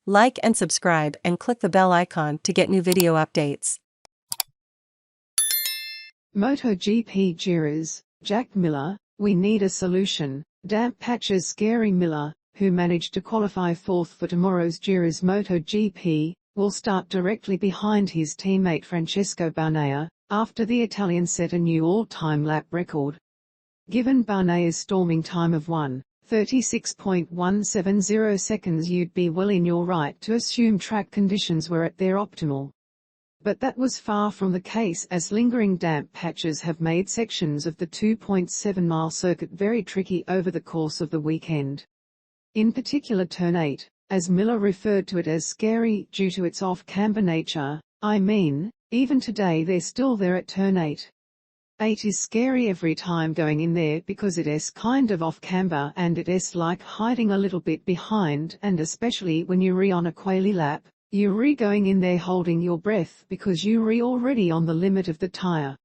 Like and subscribe and click the bell icon to get new video updates. MotoGP Jerez, Jack Miller, we need a solution. Damp patches scary. Miller, who managed to qualify fourth for tomorrow's Jerez MotoGP, will start directly behind his teammate Francesco Bagnaia, after the Italian set a new all-time lap record. Given Bagnaia's storming time of 1:36.170 seconds, you'd be well in your right to assume track conditions were at their optimal. But that was far from the case, as lingering damp patches have made sections of the 2.7-mile circuit very tricky over the course of the weekend. In particular Turn 8, as Miller referred to it as scary due to its off-camber nature. I mean, even today they're still there at Turn 8. 8 is scary every time going in there because it is kind of off-camber and it is like hiding a little bit behind, and especially when you're on a qualy lap. You're going in there holding your breath because you're already on the limit of the tyre.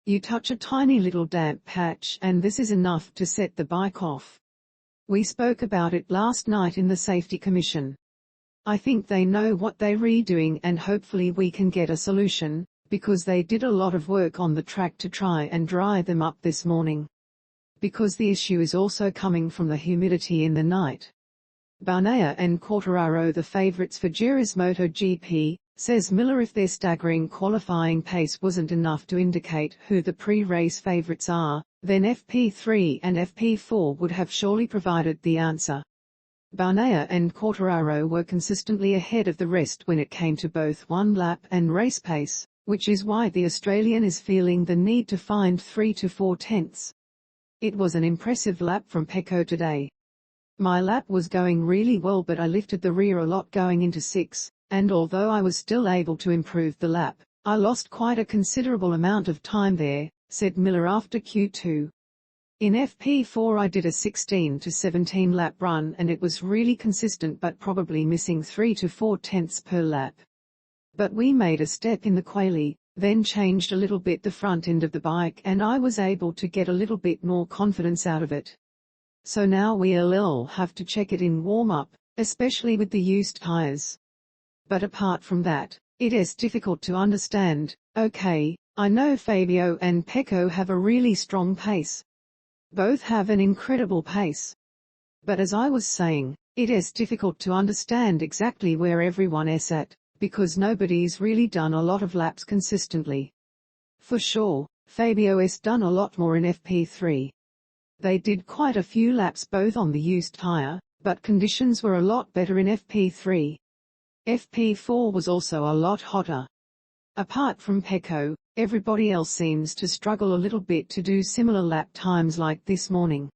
You touch a tiny little damp patch and this is enough to set the bike off. We spoke about it last night in the Safety Commission. I think they know what they're redoing and hopefully we can get a solution, because they did a lot of work on the track to try and dry them up this morning. Because the issue is also coming from the humidity in the night. Bagnaia and Quartararo, the favourites for Jerez MotoGP, says Miller. If their staggering qualifying pace wasn't enough to indicate who the pre-race favourites are, then FP3 and FP4 would have surely provided the answer. Bagnaia and Quartararo were consistently ahead of the rest when it came to both one-lap and race pace, which is why the Australian is feeling the need to find 3 to 4 tenths. It was an impressive lap from Pecco today. My lap was going really well, but I lifted the rear a lot going into 6, and although I was still able to improve the lap, I lost quite a considerable amount of time there, said Miller after Q2. In FP4 I did a 16 to 17 lap run and it was really consistent, but probably missing 3 to 4 tenths per lap. But we made a step in the qualy, then changed a little bit the front end of the bike and I was able to get a little bit more confidence out of it. So now we'll have to check it in warm-up, especially with the used tyres. But apart from that, it is difficult to understand. Okay, I know Fabio and Pecco have a really strong pace. Both have an incredible pace. But as I was saying, it is difficult to understand exactly where everyone is at, because nobody's really done a lot of laps consistently. For sure, Fabio has done a lot more in FP3. They did quite a few laps both on the used tyre, but conditions were a lot better in FP3. FP4 was also a lot hotter. Apart from Pecco, everybody else seems to struggle a little bit to do similar lap times like this morning.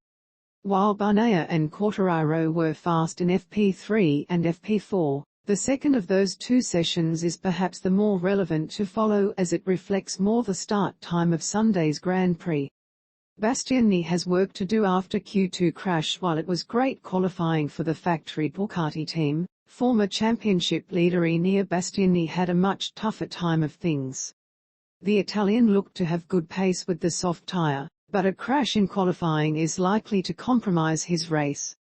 While Bagnaia and Quartararo were fast in FP3 and FP4, the second of those two sessions is perhaps the more relevant to follow, as it reflects more the start time of Sunday's Grand Prix. Bastianini has work to do after Q2 crash. While it was great qualifying for the factory Ducati team, former championship leader Enea Bastianini had a much tougher time of things. The Italian looked to have good pace with the soft tyre, but a crash in qualifying is likely to compromise his race.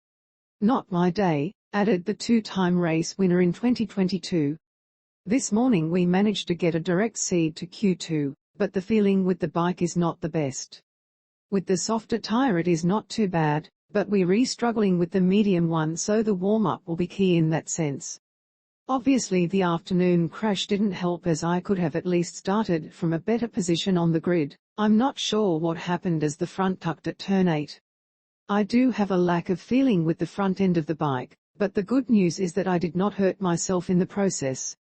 Not my day, added the two-time race winner in 2022. This morning we managed to get a direct seed to Q2, but the feeling with the bike is not the best. With the softer tyre it is not too bad, but we're struggling with the medium one, so the warm-up will be key in that sense. Obviously the afternoon crash didn't help, as I could have at least started from a better position on the grid. I'm not sure what happened as the front tucked at turn 8. I do have a lack of feeling with the front end of the bike, but the good news is that I did not hurt myself in the process.